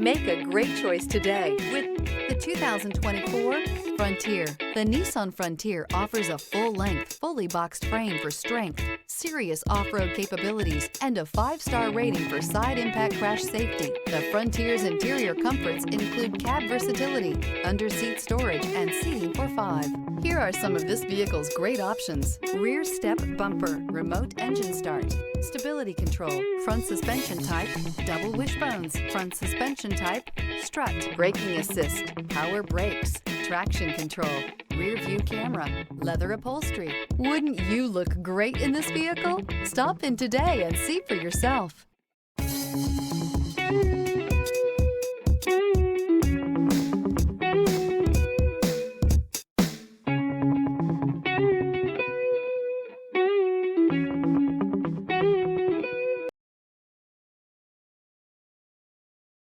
Make a great choice today with the 2024 Frontier. The Nissan Frontier offers a full-length, fully boxed frame for strength, serious off-road capabilities, and a 5-star rating for side impact crash safety. The Frontier's interior comforts include cab versatility, under-seat storage, and seating for 5. Here are some of this vehicle's great options: rear step bumper, remote engine start, stability control, front suspension type, double wishbones, front suspension type, strut, braking assist, power brakes, traction control, rear view camera, leather upholstery. Wouldn't you look great in this vehicle? Stop in today and see for yourself.